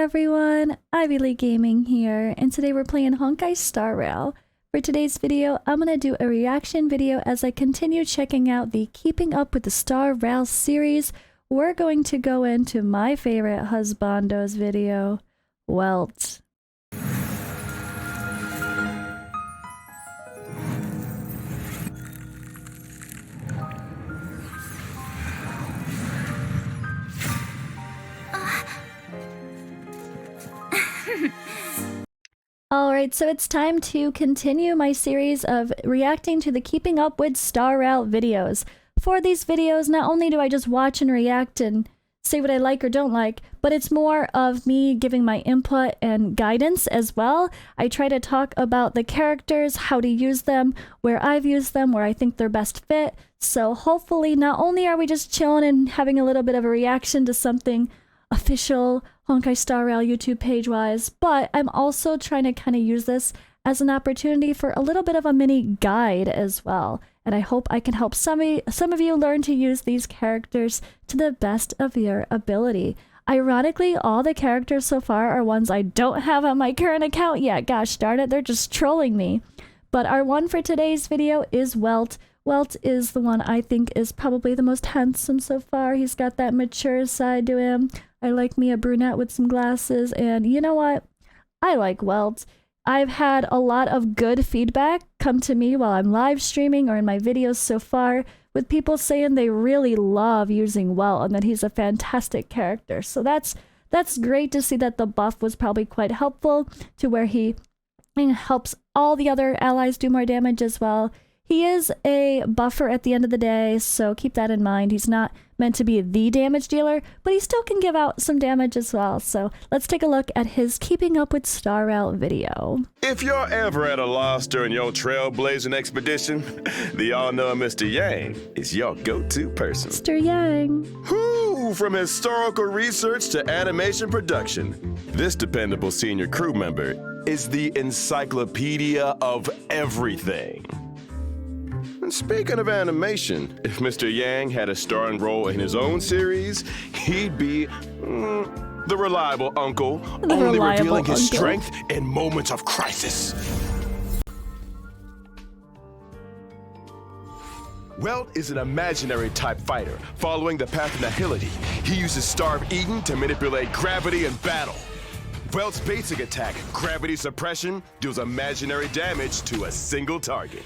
everyone, IvyLeeGaming here, and today we're playing Honkai Star Rail. For today's video, I'm going to do a reaction video as I continue checking out the Keeping Up with the Star Rail series. We're going to go into my favorite husbando's video, Welt. Alright, so it's time to continue my series of reacting to the Keeping Up with Star Rail videos. For these videos, not only do I just watch and react and say what I like or don't like, but it's more of me giving my input and guidance as well. I try to talk about the characters, how to use them, where I've used them, where I think they're best fit. So hopefully not only are we just chilling and having a little bit of a reaction to something official Honkai Star Rail YouTube page wise, but I'm also trying to kind of use this as an opportunity for a little bit of a mini guide as well. And I hope I can help some of you learn to use these characters to the best of your ability. Ironically, all the characters so far are ones I don't have on my current account yet. Gosh darn it, they're just trolling me. But our one for today's video is Welt. Welt is the one I think is probably the most handsome so far. He's got that mature side to him. I like me a brunette with some glasses, and you know what? I like Welt. I've had a lot of good feedback come to me while I'm live streaming or in my videos so far, with people saying they really love using Welt and that he's a fantastic character. So that's great to see that the buff was probably quite helpful to where he helps all the other allies do more damage as well. He is a buffer at the end of the day, so keep that in mind. He's not meant to be the damage dealer, but he still can give out some damage as well. So let's take a look at his Keeping Up with Star Rail video. If you're ever at a loss during your trailblazing expedition, the all-knowing Mr. Yang is your go-to person. Mr. Yang. Whoo! From historical research to animation production, this dependable senior crew member is the encyclopedia of everything. And speaking of animation, if Mr. Yang had a starring role in his own series, he'd be the reliable uncle, only revealing his strength in moments of crisis. Welt is an imaginary type fighter, following the path of nihility. He uses Star of Eden to manipulate gravity in battle. Welt's basic attack, gravity suppression, deals imaginary damage to a single target.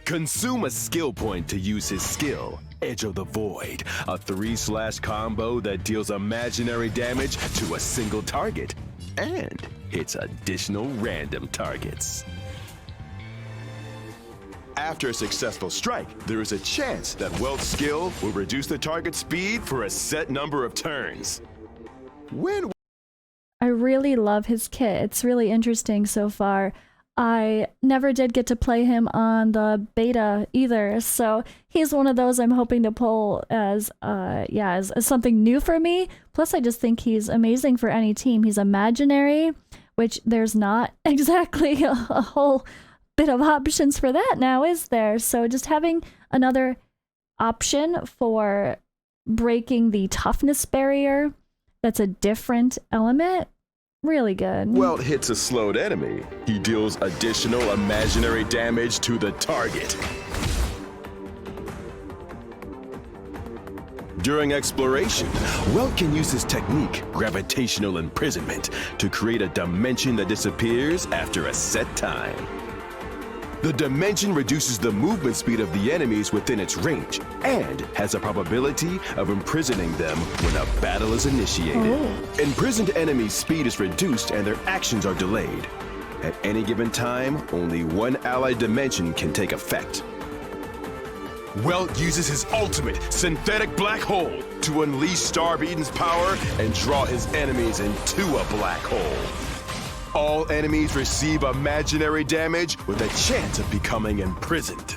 Consume a skill point to use his skill, Edge of the Void, a 3/slash combo that deals imaginary damage to a single target and hits additional random targets. After a successful strike, there is a chance that Welt's skill will reduce the target speed for a set number of turns. I really love his kit. It's really interesting so far. I never did get to play him on the beta either, so he's one of those I'm hoping to pull as something new for me. Plus, I just think he's amazing for any team. He's imaginary, which there's not exactly a whole bit of options for that now, is there? So just having another option for breaking the toughness barrier that's a different element. Really good. Welt hits a slowed enemy. He deals additional imaginary damage to the target. During exploration, Welt can use his technique, gravitational imprisonment, to create a dimension that disappears after a set time. The dimension reduces the movement speed of the enemies within its range and has a probability of imprisoning them when a battle is initiated. Imprisoned enemies' speed is reduced and their actions are delayed. At any given time, only one allied dimension can take effect. Welt uses his ultimate synthetic black hole to unleash Star of Eden's power and draw his enemies into a black hole. All enemies receive imaginary damage with a chance of becoming imprisoned.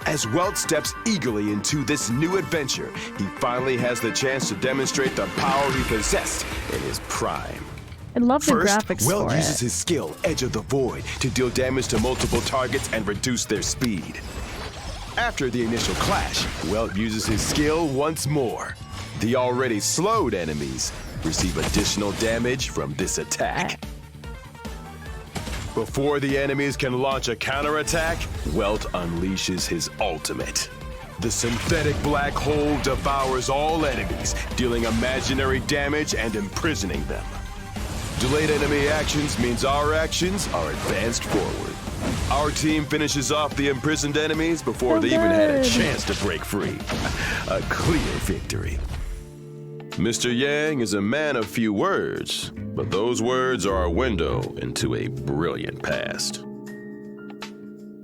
As Welt steps eagerly into this new adventure, he finally has the chance to demonstrate the power he possessed in his prime. I love the graphics Welt for uses it. his skill, Edge of the Void, to deal damage to multiple targets and reduce their speed. After the initial clash, Welt uses his skill once more. The already slowed enemies receive additional damage from this attack. Before the enemies can launch a counterattack, Welt unleashes his ultimate. The synthetic black hole devours all enemies, dealing imaginary damage and imprisoning them. Delayed enemy actions means our actions are advanced forward. Our team finishes off the imprisoned enemies before they even had a chance to break free. A clear victory. Mr. Yang is a man of few words, but those words are a window into a brilliant past.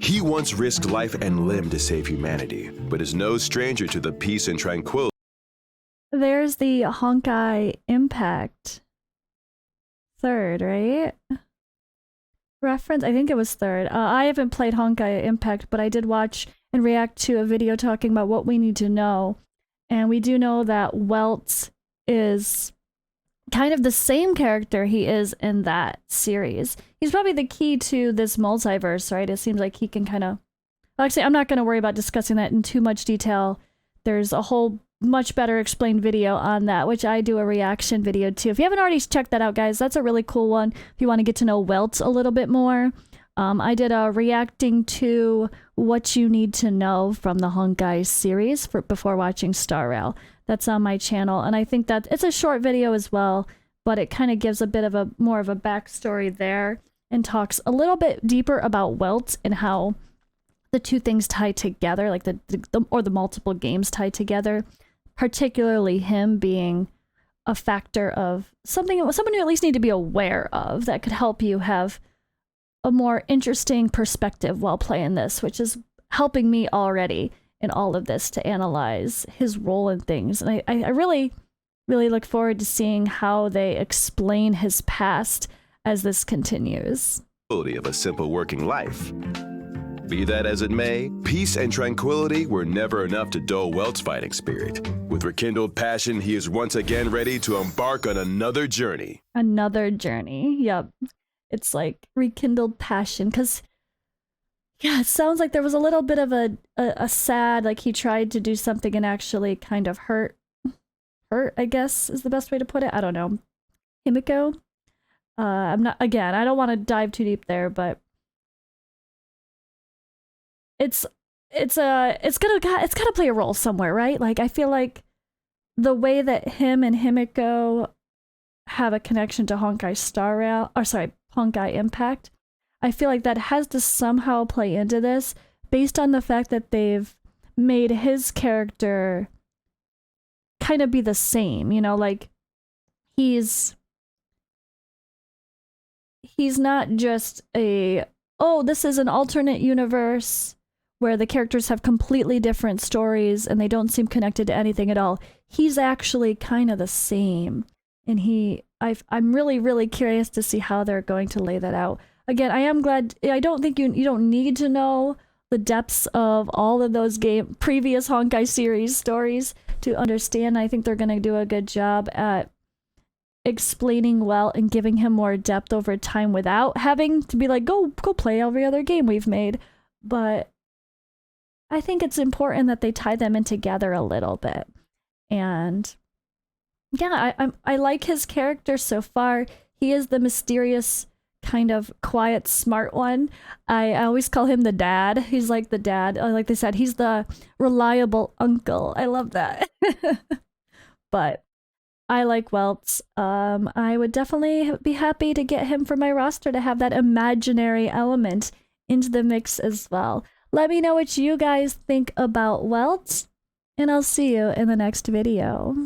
He once risked life and limb to save humanity, but is no stranger to the peace and tranquility. There's the Honkai Impact. Third, right? Reference? I think it was third. I haven't played Honkai Impact, but I did watch and react to a video talking about what we need to know. And we do know that Welt is kind of the same character he is in that series. He's probably the key to this multiverse, right? It seems like he can kind of... Well, actually, I'm not going to worry about discussing that in too much detail. There's a whole much better explained video on that, which I do a reaction video too. If you haven't already checked that out, guys, that's a really cool one. If you want to get to know Welt a little bit more. I did a reacting to what you need to know from the Honkai series before watching Star Rail. That's on my channel, and I think that it's a short video as well, but it kind of gives a bit of a more of a backstory there and talks a little bit deeper about Welt and how the two things tie together, like the multiple games tie together, particularly him being a factor of someone you at least need to be aware of that could help you have a more interesting perspective while playing this, which is helping me already in all of this to analyze his role in things. And I really, really look forward to seeing how they explain his past as this continues. Of a simple working life. Be that as it may, peace and tranquility were never enough to dull Welt's fighting spirit. With rekindled passion, he is once again ready to embark on another journey. Another journey, yep. It's like rekindled passion, because yeah, it sounds like there was a little bit of a sad, like he tried to do something and actually kind of hurt, I guess is the best way to put it. I don't know. Himiko? I don't want to dive too deep there, but it's gotta play a role somewhere, right? Like, I feel like the way that him and Himiko have a connection to Honkai Impact, I feel like that has to somehow play into this based on the fact that they've made his character kind of be the same, you know, like he's not just this is an alternate universe where the characters have completely different stories and they don't seem connected to anything at all. He's actually kind of the same. And I'm really, really curious to see how they're going to lay that out. Again, I am glad. I don't think you don't need to know the depths of all of those previous Honkai series stories to understand. I think they're going to do a good job at explaining well and giving him more depth over time without having to be like, go play every other game we've made. But I think it's important that they tie them in together a little bit. And yeah, I like his character so far. He is the mysterious, kind of quiet, smart one. I always call him the dad. He's like the dad. Like they said, he's the reliable uncle. I love that. But I like Welt. I would definitely be happy to get him for my roster to have that imaginary element into the mix as well. Let me know what you guys think about Welt, and I'll see you in the next video.